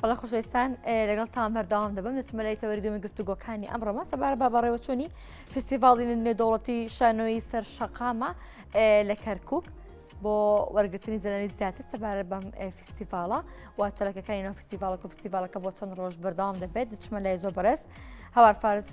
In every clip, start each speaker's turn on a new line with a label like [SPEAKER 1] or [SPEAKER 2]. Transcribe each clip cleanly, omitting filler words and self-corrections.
[SPEAKER 1] والله خۆشەویستان لەگەڵتان بەردەوام دەبم دەچمە تەوەریدۆمی گفتوگۆکانی ئەمڕۆمە سەبارە بە ڕێوەچوونی فستیڤاڵی نێودەوڵەتی شانۆیی سەر شەقامە لە کەرکووک بۆ وەرگرتنی زەرانی زیاتر سەبارە بەم فستیڤاڵە و تۆلەکەەکانی ناو فستیڤاڵەکە و فستیڤاڵەکە بۆ چەند ڕۆژ بەردەوام دەبێت دەچمە لای زۆر بەرز هەوار فارس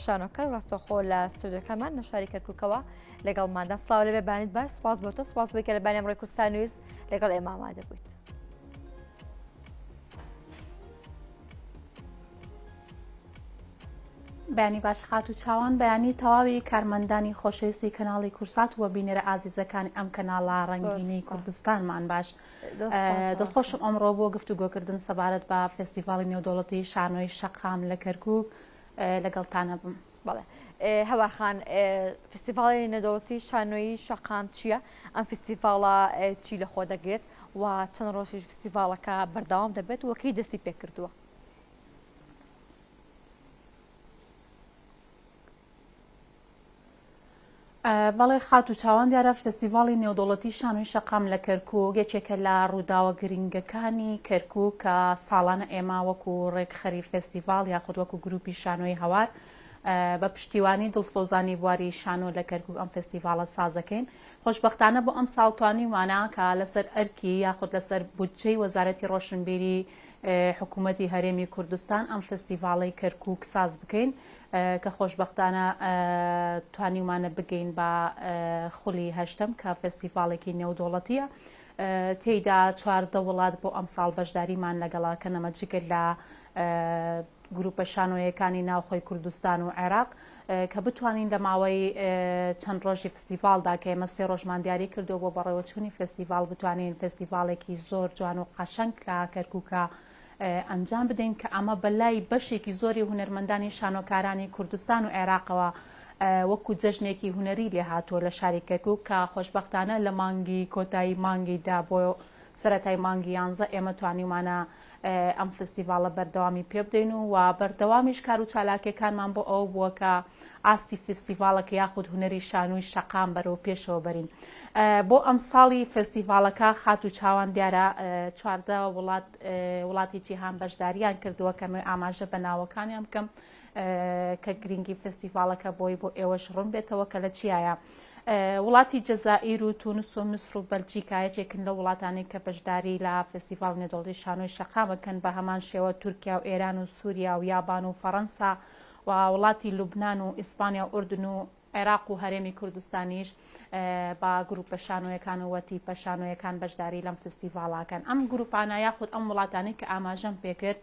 [SPEAKER 1] شانۆکە ڕاستەخۆ لە ستودیۆکەمان لە شاری کەرکووکەوە لەگەڵماندا سڵاو لەبێ بانیت باش سپاس بۆ تۆ سپاس بۆی کە لە بانی ئەمڕۆی کوردستان نویز لەگەڵ ئێمە ئامادە بوویت.
[SPEAKER 2] بەیانی باش خات و چاوان بەیانی تەواوی کارمەندانی خۆشەویستی کەناڵی کورسات وە بینەرە ئازیزەکانی ئەم کەناڵە ڕەنگینی کوردستانمان باش دڵخۆشم ئەمڕۆ بۆ گفتوگۆکردن سەبارەت بە فستیڤاڵی نێودەوڵەتی شانۆی شەقام لە کەرکووک لەگەڵتانە بم.
[SPEAKER 1] بەڵێ هەوارخان فستیڤاڵی نێودەوڵەتی شانۆیی شەقام چییە؟ ئەم فستیڤاڵە چی لە خۆ دەگرێت و چەند ڕۆژیش فستیڤاڵەکە بەردەوام دەبێت وەکەی دەستی پێکردووە؟
[SPEAKER 2] بەڵێ خات و چاوان دیارە فستیڤاڵی نێودەوڵەتی شانۆی شەقام لە کەرکووک یەکێکە لە ڕووداوە گرنگەکانی کەرکووک کە ساڵانە ئێمە وەکو ڕێکخەری فستیڤاڵ یاخود وەکو گروپی شانۆی هەوار بە پشتیوانی دڵسۆزانی بواری شانۆ لە کەرکووک ئەم فستیڤاڵە سازەکەین. خۆشبەختانە بۆ ئەم ساڵتوانی وانە کە لەسەر ئەرکی یاخود لەسەر بودجەی وەزارەتی ڕۆشنبیری حکوومەتی هەرێمی کوردستان ئەم فستیڤاڵی کەرکووک ساز بکەین کە خۆشبەختانە توانیمانە بگەین بە خولی هەشتم کە فستیڤاڵێکی نێودەوڵەتیە تێیدا 14 وڵات بۆ ئەم ساڵ بەشداریمان لەگەڵاکە نەمە جگەر لە گروپە شانۆیەکانی ناوخۆی کوردستان و عێراق کە بتوانین لە ماوەی چەند ڕۆژی فستیڤاڵدا کە ئێمە 3 ڕۆژمان دیاری کردو بۆ بەڕێوەچوونی فستیڤاڵ بتوانین فستیڤاڵێکی زۆر جوان و قەشەنگ لە کەرکووکە ئەنجام بدەین کە ئەمە بەلای بەشێکی زۆری هونەرمەندانی شانۆکارانی کوردستان و عێراقەوە وەکو جەژنێکی هونەری لێ هاتووە لە شاری کەرکووک کە خۆشبەختانە لە مانگی کۆتایی مانگیدا بۆ سەرەتای مانگی 11 ئێمە توانیمانە ئەم فستیڤاڵە بەردەوامی پێ بدەین و بەردەوامیش کار و چالاکیەکانمان بۆ ئەو بووە کە ئاستی فستیڤاڵەکە یاخود هونەری شانۆی شەقام بەرەو پێشەوە بەرین. بۆ ئەم ساڵی فستیڤاڵەکە خات و چاوان دیارە 14 وڵاتی جیهان بەشداریان کردووە کە ئاماژە بە ناوەکانیان بکەم کە گرنگی فستیڤاڵەکە بۆی بۆ ئێوەش ڕوون بێتەوە کە لە چیایە. وڵاتی جەزائیر و تونس و مسر و بەلجیکا یەکێکن لە وڵاتانی کە بەشداری لە فستیڤاڵ نێودەوڵەتی شانۆی شەقامەکەن بە هەمان شێوە تورکیا و ئێران و سووریا و یابان و فەڕەنسا و وڵاتی لوبنان و ئیسپانیا و ئوردن و عێراق و هەرێمی کوردستانیش با گروپە شانۆیەکان و وەتیپە شانۆیەکان بەشداری لەم فستیڤاڵاکەن. ئەم گروپانە یاخود ئەم وڵاتانی کە ئاماژەم پێکرد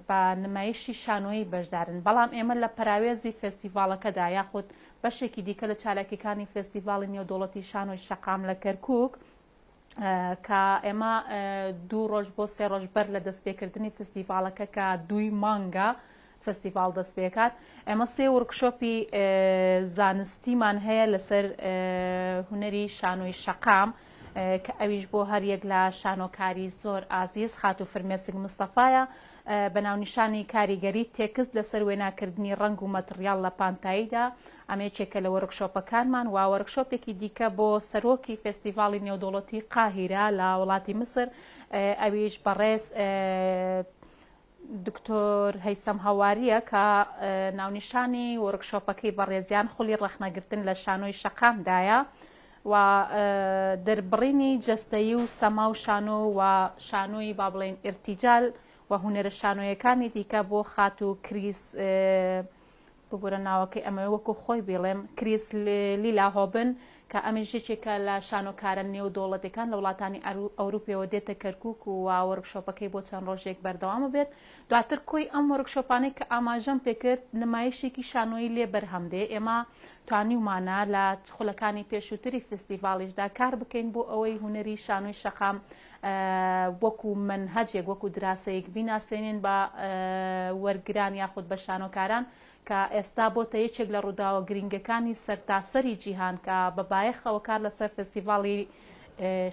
[SPEAKER 2] بە نمایشی شانۆیی بەشدارن بەڵام ئێمە لە پراوێزی فستیڤاڵەکەدا یاخود بەشێکی دیکە لە چالاکیەکانی فستیڤاڵی نێودەوڵەتی شانۆی شەقام لە کەرکووک کە ئێمە 2 ڕۆژ بۆ 3 ڕۆژ بەر لە دەستپێکردنی فستیڤاڵەکە کە 2 مانگە فستیڤاڵ دەست پێکات ئێمە 3 وەرکشۆپی زانستیمان هەیە لەسەر هونەری شانۆی شەقام کە ئەویش بۆ هەر یەک لە شانۆکاری زۆر ئازیز خات و فرمێسک مستەفایە بە ناونیشانی کاریگەری تێکست لەسەر وێناکردنی ڕنگ و مەتریال لە پانتاییدا ئەمێکێکە لە وەرکشۆپەکانمان و وەرکشۆپێکی دیکە بۆ سەرۆکی فستیڤاڵی نێودەوڵەتی قاهیرە لە وڵاتی مسر ئەویش بەڕێز دکتۆر هەیسەم هەواریە کە ناونیشانی وەرکشۆپەکەی بەڕێزیان خولی ڕەخنەگرتن لە شانۆی شەقامدایە و دەربڕینی جەستەیی و سەما و شانۆ و شانۆی با بڵێن ئرتیجال و هونەرە شانۆیەکانی دیکە بۆ خات و کریس ببورە ناوەکەی ئەمە وەکو خۆی بڵێم کریس لیلا هۆبن کە ئەمەژێکێکە لە شانۆکارە نێودەوڵەتەکان لە وڵاتانی ئەوروپیەوە دێتە کەرکووک و وەرکشۆپەکەی بۆ چەند ڕۆژێک بەردەوامە بێت دواتر کۆی ئەم وەرکشۆپانەی کە ئاماژەم پێکرد نمایشێکی شانۆیی لێ بەرهەمدێ ئێمە توانیمانە لە خولەکانی پێشووتری فستیڤاڵیشدا کار بکەین بۆ ئەوەی هونەری شانۆی شەقام وەکو منهەجێک وەکو دراسەیەک بیناسێنین بە وەرگران یاخود بە شانۆکاران کە ئێستا بۆتە یەکێک لە ڕووداوە گرنگەکانی سەرتاسەری جیهان کە بەبایەخەوە کار لەسەر فستیڤاڵی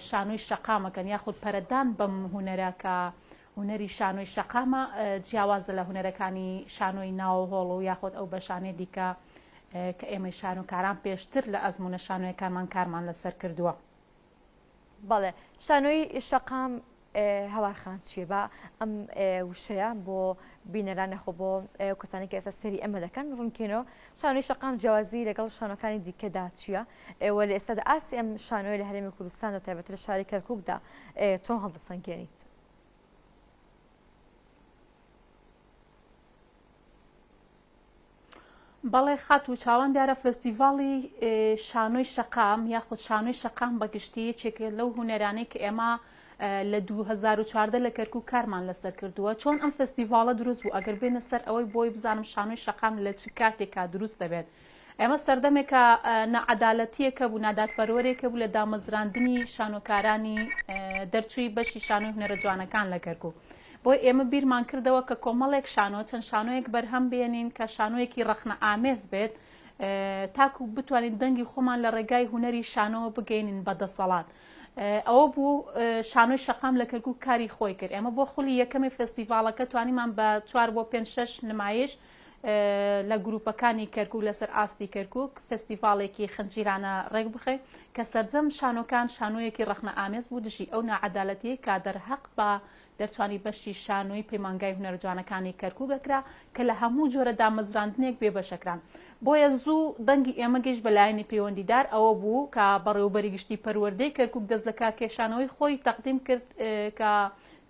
[SPEAKER 2] شانۆی شەقامەکەن یاخود پەرەدان بەم هونەرە کە هونەری شانۆی شەقامە جیاوازە لە هونەرەکانی شانۆی ناوهۆڵ و یاخود ئەو بەشانەی دیکە کە ئێمە شانۆکاران پێشتر لە ئەزمونە شانۆیەکانمان کارمان لەسەر کردووە.
[SPEAKER 1] بەڵێ شانۆی شەقام هەوارخان چیە بە ئەم وشەیە بۆ بینەرانە خۆ بۆ کەسانی کە ئێستا سەری ئەمە دەکەن ڕوونکەینەوە شانۆی شەقام جیاوازی لەگەڵ شانۆکانی دیکەدا چییە وە لە ئێستادا ئاسی ئەم شانۆی لە هەرێمی کوردستان و تایبەتە لە شاری کەرکووکدا چۆن هەڵدەسەنگێنیت؟
[SPEAKER 2] بەڵێ خات و چاوان دیارە فستیڤاڵی شانۆی شەقام یاخود شانۆی شەقام بەگشتی یەکێکە لەو هونەرانەی کە ئێمە لە 2014 لە کەرکووک کارمان لەسەر کردووە چۆن ئەم فستیڤاڵە دروست بوو ئەگەر بێنە سەر ئەوەی بۆی بزانم شانۆی شەقام لە چ کاتێکا دروست دەبێت ئێمە سەردەمێکە نەعەدالەتیەکە بوو ناداتپەروەرێکە بوو لە دامەزراندنی شانۆکارانی دەرچووی بەشی شانۆی هونەرە جوانەکان لە کەرکووک بۆی ئێمە بیرمان کردەوە کە کۆمەڵێک شانۆ چەند شانۆیەک بەرهەم بێنین کە شانۆیەکی ڕەخنە ئامێز بێت تاکو بتوانین دەنگی خۆمان لە ڕێگای هونەری شانۆ بگەینین بەدەسەڵات ئەوە بوو شانۆی شەقام لە کەرکووک کاری خۆی کرد ئێمە بۆ خولی یەکەمی فستیڤاڵەکە توانیمان بە 4 بۆ 5-6 نمایش لە گروپەکانی کەرکووک لەسەر ئاستی کەرکووک فستیڤاڵێکی خنجیرانە ڕێک بخێ کە سەرجەم شانۆکان شانۆیەکی ڕەخنە ئامێز بوو دژی ئەو نەعەدالەتیە کا دەرحەق بە دەرچوانی بەشی شانۆی پەیمانگای هونەرە جوانەکانی کەرکووک گەکرا کە لە هەموو جۆرە دامەزراندنێک بێ بەشەکران بۆیە زوو دەنگی ئێمە گەیشت بەلایەنی پەیوەندیدار ئەوە بوو کە بەڕێوەبەری گشتی پەروەردەی کەرکووک دەست لە کارکێشانەوەی خۆی تەقدیم کرد کە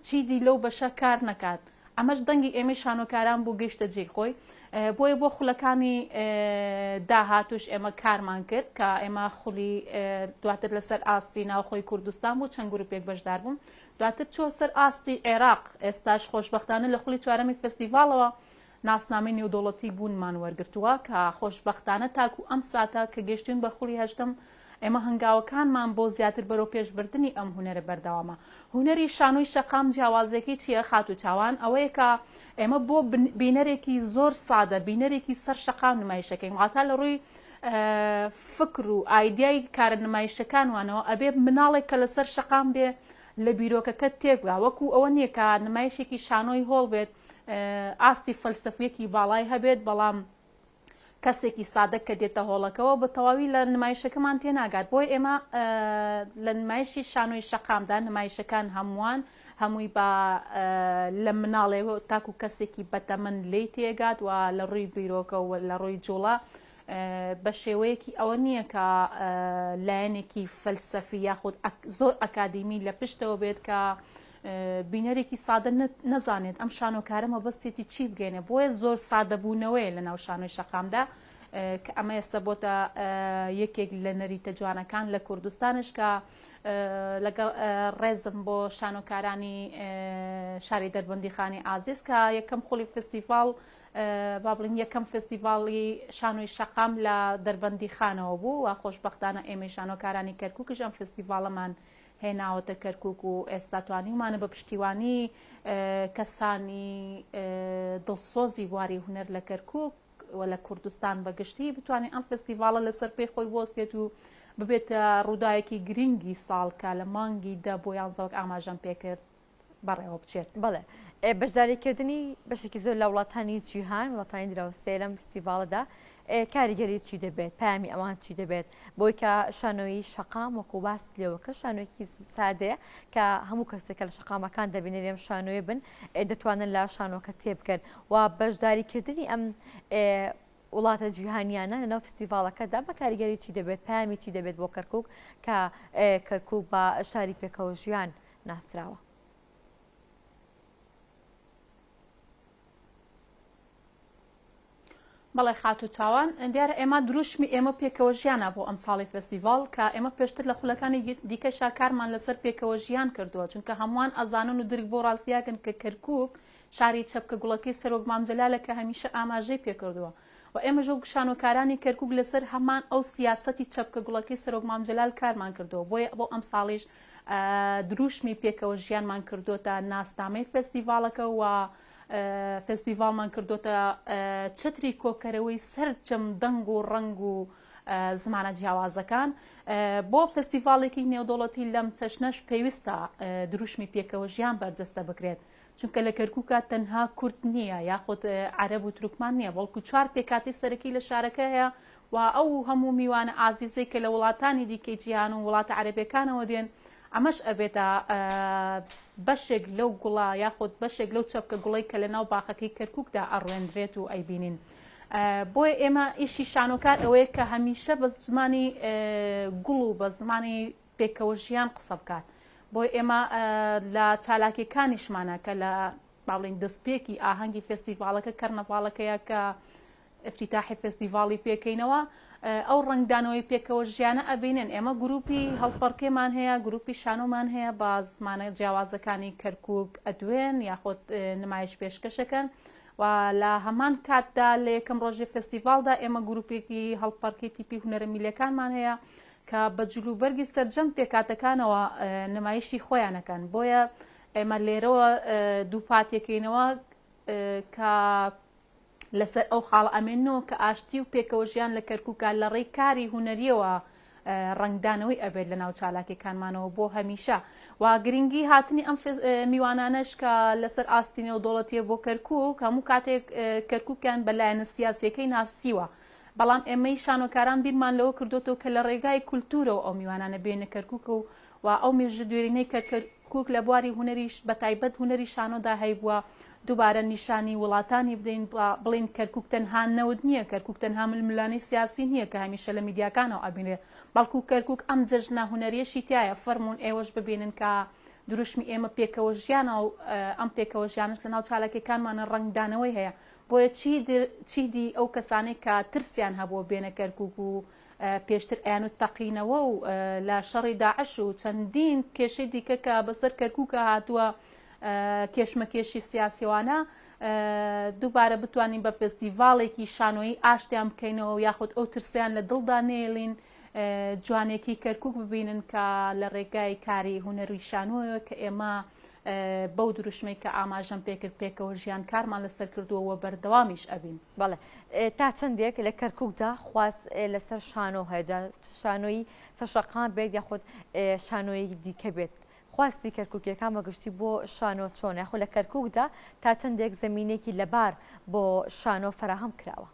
[SPEAKER 2] چیدی لەو بەشە کار نەکات ئەمەش دەنگی ئێمە شانۆکاران بوو گەیشتە جێی خۆی بۆیە بۆ خولەکانی داهاتوش ئێمە کارمان کرد کە ئێمە خولی دواتر لەسەر ئاستی ناوخۆی کوردستان بوو چەند گروپێک بەشدار بووم دواتر چۆ سەر ئاستی عێراق ئێستاش خۆشبەختانە لە خولی چوارەمی فستیڤاڵەوە ناسنامەی نێودوڵەتی بوونمان وەرگرتووە کە خۆشبەختانە تاکو ئەم ساتە کە گەشتین بە خولی هەشتم ئێمە هەنگاوەکانمان بۆ زیاتر بەرەو پێشبردننی ئەم هونەرە بەردەوامە هونەری شانۆی شەقام جیاوازێکی چییە خات و چاوان ئەوەیە کە ئێمە بۆ بینەرێکی زۆر سادە بینەرێکی سەر شەقام نمایشەکەین واتە لە ڕووی فکر و ئایدیای کارە نمایشەکان وانەوە ئەبێ مناڵێک کە لەسەر شەقام بێ لە بیرۆکەکە تێکگا وەکو ئەوە نییە کە نمایشێکی شانۆی هۆڵ بێت ئاستی فەلسفەیەکی باڵای هەبێت بەڵام کەسێکی سادە کە دێتە هۆڵەکەەوە بە تەواوی لە نمایشەکەمان تێناگات بۆی ئێمە لە نمایشی شانۆی شەقامدا نمایشەکان هەمووان هەمووی بە لە مناڵێ تاکو کەسێکی بەتەمەند لی تێگات و لە ڕووی بیرۆکە و لە ڕووی جوڵە بە شێوەیەکی ئەوە نییە کە لایەنێکی فەلسەفی یاخود زۆر ئەکادیمی لە پشتەوە بێت کە بینەرێکی سادە نەزانێت ئەم شانۆکارە مەبەستێتی چی بگەێنێ بۆیە زۆر سادەبوونەوەی لە ناو شانۆی شەقامدا کە ئەمە ئێستا بۆتە یەکێک لە نەریتە جوانەکان لە کوردستانش کە لەگەڵ ڕێزم بۆ شانۆکارانی شاری دەربەندیخانی ئازیز کە یەکەم خولی فستیڤاڵ با بڵین یەکەم فستیڤاڵی شانۆی شەقام لە دەربەندیخانەوە بوو و خۆشبەختانە ئێمە شانۆکارانی کەرکووکش ئەم فستیڤاڵەمان هێناوەتە کەرکووک و ئێستا توانیمانە بە پشتیوانی کەسانی دڵسۆزی بواری هونەر لە کەرکووک و لە کوردستان بەگشتی بتوانین ئەم فستیڤاڵە لەسەر پێی خۆی بۆستێت و ببێتە ڕووداوێکی گرنگی ساڵکە لە مانگی 10 بۆ 11 ئاماژەم پێکرد بەڕێوە بچێت
[SPEAKER 1] بەڵێ بەشداریکردنی بەشێکی زۆر لە وڵاتانی جیهان وڵاتانی دراوسێ لەم فستیڤاڵەدا کاریگەری چی دەبێت پامی ئەوان چی دەبێت بۆی کە شانۆی شەقام وەکو باست لێوەکە شانۆیەکی سادەیە کە هەموو کەسێکە لە شەقامەکان دەبینێت لێم شانۆیە بن دەتوانن لە شانۆکە تێبکەن و بەشداریکردنی ئەم وڵاتە جیهانیانە لەناو فستیڤاڵەکەدا بە کاریگەری چی دەبێت پامی چی دەبێت بۆ کەرکووک کە کەرکووک بە شاری پێکەوە ژیان ناسراوە.
[SPEAKER 2] بەڵێ خات و چاوان دیارە ئێمە دروشمی ئێمە پێکەوە ژیانە بۆ ئەم ساڵی فستیڤاڵ کە ئێمە پێشتر لە خولەکانی دیکەشا کارمان لەسەر پێکەوە ژیان کردووە چونکە هەمووان ئەزانن و درک بۆ ڕاستیاکەن کە کەرکووک شاری چەپکە گوڵەکەی سەرۆک مامجەلالە کە هەمیشە ئاماژەی پێکردووە و ئێمە ژۆ شانۆکارانی کەرکووک لەسەر هەمان ئەو سیاسەتی چەپکە گوڵەکەی سەرۆک مامجەلال کارمان کردەوە بۆیە بۆ ئەم ساڵیش دروشمی پێکەوە ژیانمان کردوتە ناسنامەی فستیڤاڵەکە و فستیڤاڵمان کردوتە چتری کۆکەرەوەی سەرجەم دەنگ و ڕنگ و زمانە جیاوازەکان بۆ فستیڤاڵێکی نێودوڵەتی لەم چەشنەش پێویستە دروشمی پێکەوە ژیان بەرجەستە بکرێت چونکە لە کەرکووکە تەنها کورد نییە یاخود عەرەب و تورکمان نییە بەڵکو 4 پێکاتی سەرەکی لە شارەکە هەیە و ئەو هەموو میوانە ئازیزەی کە لە وڵاتانی دیکەی جیهان و وڵاتە عەرەبیەکانەوە دێن ئەمەش ئەبێتە بەشێک لەو گوڵا یاخود بەشێک لەو چەپکە گوڵی کە لە ناو باخەکەی کەرکووکدا ئەڕوێنرێت و ئەیبینین. بۆیە ئێمە ئیشی شانۆکار ئەوەیە کە هەمیشە بە زمانی گوڵ و بە زمانی پێکەوە ژیان قسە بکات. بۆی ئێمە لە چالاکیەکانیشمانە کە لە باڵین دەستپێکی ئاهەنگی فستیڤالەکە کەرنەڤاڵەکەیە کە افتتاحی فستیڤاڵی پێکەینەوە ئەو ڕنگدانەوەی پێکەوە ژیانە ئەبینن. ئێمە گروپی هەڵپەڕکێمان هەیە، گروپی شانۆمان هەیە بە زمانە جیاوازەکانی کەرکووک ئەدوێن یاخۆت نمایش پێشکەشەکەن و لە هەمان کاتدا لە یەکەم ڕۆژی فستیڤالدا ئێمە گروپێکی هەڵپەڕکەی تیپی هونەرە میلەکانمان هەیە کە بە جلوبەرگی سەرجەم پێکاتەکانەوە نمایشی خۆیانەکەن. بۆیە ئێمە لێرەوە دوو پاتێکینەوە کە لەسەر ئەو خاڵ ئەمێنەوە کە ئاشتی و پێکەوە ژیان لە کەرکووکە لە ڕێی کاری هونەریەوە ڕنگدانەوەی ئەبێت لە ناو چالاکیەکانمانەوە بۆ هەمیشە. و گرنگی هاتنی ئەم میوانانەش کە لەسەر ئاستینە و دەوڵەتیە بۆ کەرکووک هەموو کاتێک کەرکووکیان بەلایەنە سیاسیەکەی ناسیوە. بەڵام ئێمەی شانۆکاران بیرمان لەوە کردوتەوە کە لە ڕێگای کولتورەوە ئەو میوانانە بێنە کەرکووک و ئەو مێژە دوێرینەی کە کەرکووک لە بواری هونەریش بە تایبەت هونەری شانۆدا هەیبووە دووبارە نیشانی وڵاتانی بدەین بڵین کەرکووک تەنها نەوت نییە، کەرکووک تەنها ململانی سیاسی نییە کە هەمیشە لە میدیاکانەوە ئەبینێ، بەڵکو کەرکووک ئەم جەژنە هونەریەشی تایە فەرمونون ئێوەش ببینن کە دروشمی ئێمە پێکەوە ژیانە و ئەم پێکەوە ژیانش لە ناو چالاکیەکانمانە ڕنگدانەوەی هەیە. بۆیە چیدی ئەو کەسانەی کە ترسیان هەبووە بێنە کەرکووک و پێشتر ئەیان و تەقینەوە و لە شەڕی داعش و چەندین کێشەی دیکە کە بەسەر کەرکووکە هاتووە کێشمەکێشی سیاسیوانە دووبارە بتوانین بە فستیڤاڵێکی شانۆیی ئاشتیان بکەینەوە یاخود ئەو ترسیان لە دڵدا نێڵین جوانێکی کەرکووک ببینن کە لە ڕێگای کاری هونەری شانۆیە کە ئێمە بەو دروشمەی کە ئاماژەم پێکرد پێکەوە ژیان کارمان لەسەر کردووەوە بەردەوامیش ئەبین.
[SPEAKER 1] بەڵێ تا چەندێک لە کەرکووکدا خواست لەسەر شانۆ هەیە، شانۆیی سەرشەقام بێت یاخود شانۆیەکی دیکە بێت. خواستی کەرکووکیەکان بەگشتی بۆ شانۆ چۆن یاخود لە کەرکووکدا تا چەندێک زەمینێکی لەبار بۆ شانۆ فراهەم کراوە؟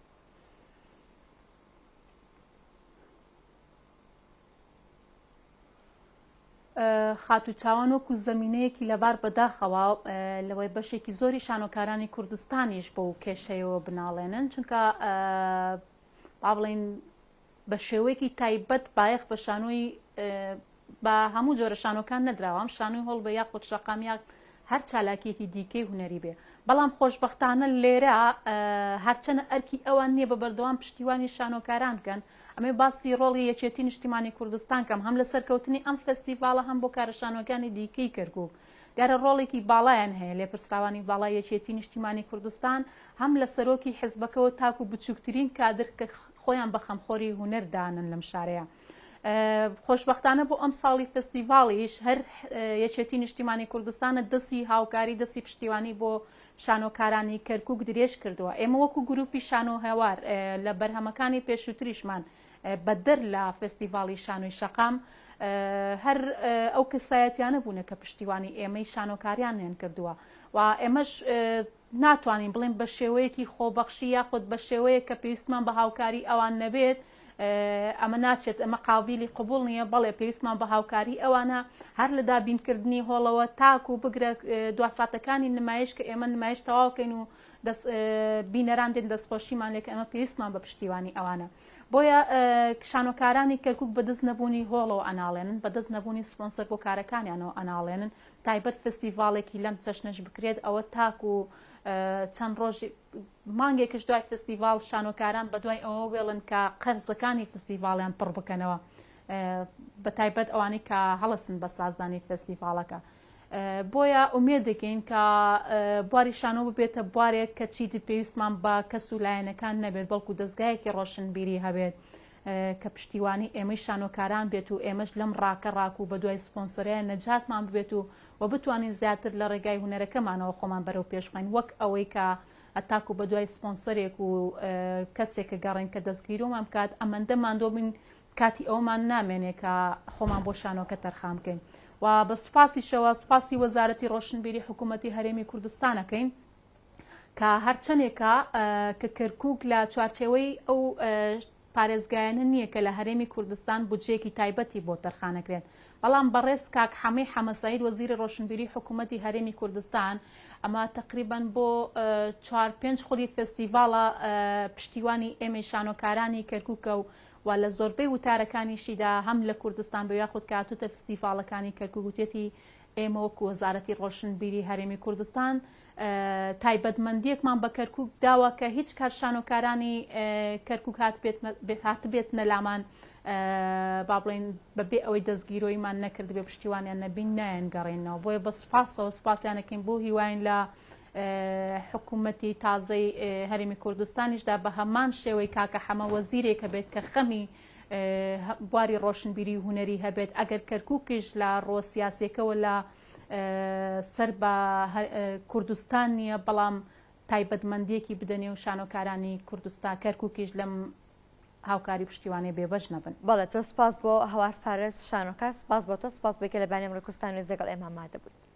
[SPEAKER 2] خاتو چاوان وەکو زەمینەیەکی لەبار بەداخەوە لەوەی بەشێکی زۆری شانۆکارانی کوردستانیش بۆ کێشەیەوە بناڵێنن، چونکە با بڵین بە شێوەیەکی تایبەت بایەخ بە شانۆی بە هەموو جۆرە شانۆکان نەدراوە، ئەم شانۆی هەڵ بە یاخود شەقامیاک هەر چالاکیەکی دیکەی هونەری بێ. بەڵام خۆشبەختانە لێرە هەرچەنە ئەرکی ئەوان نییە بە بەردەوام پشتیوانی شانۆکاران بکەن. ئەمێ باسی ڕۆڵی یەکێتی نیشتیمانی کوردستان کەم هەم لە سەرکەوتنی ئەم فستیڤالە هەم بۆ کارە شانۆکانی دیکەی کەرکووک دیارە ڕۆڵێکی باڵایان هەیە لێ پرسراوانی باڵای یەکێتی نیشتیمانی کوردستان هەم لە سەرۆکی حیزبەکەەوە تاکو بچووکترین کادر کە خۆیان بە خەمخۆری هونەردانن لەم شارەیە. خۆشبەختانە بۆ ئەم ساڵی فستیڤاڵیش هەر یەکێتی نیشتیمانی کوردستانە دەستی هاوکاری دەستی پشتیوانی بۆ شانۆکارانی کەرکووک درێژ کردووە. ئێمە وەکو گروپی شانۆ هێوار لە بەرهەمەکانی پێشووتریشمان بەدەر لە فستیڤاڵی شانۆی شەقام هەر ئەو کەسایەتیانە بوونە کە پشتیوانی ئێمەی شانۆکاریانیان کردووە و ئێمەش ناتوانین بڵێن بە شێوەیەکی خۆبەخشی یاخود بە شێوەیە کە پێویستمان بە هاوکاری ئەوان نەبێت ئەمە ناچێت ئەمە قابلی قبول نییە، بەڵێ پێویستمان بە هاوکاری ئەوانە هەر لە دابینکردنی هۆڵەوە تاکو بگرە دواساتەکانی نمایش کە ئێمە نمایش تەواوکەین و بینەران دێن دەستخۆشیمان لێک ئەمە پێویستمان بە پشتیوانی ئەوانە. بۆیە شانۆکارانی کەرکووک بەدەست نەبوونی هۆڵەوە ئەناڵێنن، بەدەست نەبوونی سپۆنسەر بۆ کارەکانیانەوە ئەناڵێنن، تایبەت فستیڤاڵێکی لەم چەشنەش بکرێت ئەوە تاکو چەند ڕۆژی مانگێکش دوای فستیڤاڵ شانۆکاران بە دوای ئەوە وێڵن کە قەرزەکانی فستیڤاڵیان پڕ بکەنەوە بە تایبەت ئەوانەی کە هەڵەسن بە سازدانی فستیڤاڵەکە. بۆیە ئومێد دەکەین کە بواری شانۆ ببێتە بوارێک کە چیتی پێویستمان بە کەس و لایەنەکان نەبێت بەڵکو دەستگایەکی ڕۆشنبیری هەبێت کە پشتیوانی ئێمەی شانۆکاران بێت و ئێمەش لەم ڕاکە ڕاک و بە دوای سپۆنسەرەیە نەجاتمان ببێت و بتوانین زیاتر لە ڕێگای هونەرەکەمانەوە خۆمان بەرەو پێشخین وەک ئەوەی کە ئەتاکو بە دوای سپۆنسەرێک و کەسێکە گەڕین کە دەستگیرۆمان بکات ئەمەندە ماندۆ بین کاتی ئەومان نامێنێ کە خۆمان بۆ شانۆکە تەرخام بکەین. و بە سوپاسیشەوە سوپاسی وەزارەتی ڕۆشنبیری حکوومەتی هەرێمی کوردستانەکەین کە هەرچەندێکە کە کەرکووک لە چوارچێوەی ئەو پارێزگایانە نییە کە لە هەرێمی کوردستان بودجێکی تایبەتی بۆ تەرخانەکرێن، بەڵام بەڕێز کاک حەمەی حەمەسەعید وەزیری ڕۆشنبیری حکوومەتی هەرێمی کوردستان ئەمە تقریبان بۆ 4-5 خولی فستیڤاڵە پشتیوانی ئێمە شانۆکارانی کەرکووکە و لە زۆربەی وتارەکانیشیدا هەم لە کوردستان بە یاخود کاتوتە فستیڤاڵەکانی کەرکووک وتێتی ئێمە وەکو وەزارەتی ڕۆشنبیری هەرێمی کوردستان تایبەتمەندیەکمان بە کەرکووک داوە کە هیچ کات شانۆکارانی کەرکووک هاتبێت نەلامان با بڵێن بەبێ ئەوەی دەستگیرۆیمان نەکرد بێ پشتیوانیان نەبین نایەنگەڕێنەوە بۆیە بە سوپاسەوە سوپاسیانەکەین بۆ هیواین لە حکوومەتی تازەی هەرێمی کوردستانیشدا بە هەمان شێوەی کاکە حەمە وەزیرێکە بێت کە خەمی بواری ڕۆشنبیری و هونەری هەبێت ئەگەر کەرکووکیش لە ڕۆ سیاسیەکەوە لە سەر بە کوردستان نییە بەڵام تایبەتمەندیەکی بدەنێ و شانۆکارانی کوردستان کەرکووکیش لەم هاوکاری پشتیوانی بێبەش نەبن.
[SPEAKER 1] بەڵێ سپاس بۆ هەوار فارس شانۆکار، سپاس بۆ تۆ، سپاس بۆ کە لە بانێم ڕێکوستان و زەگەڵ ئێمە مادەبوویت.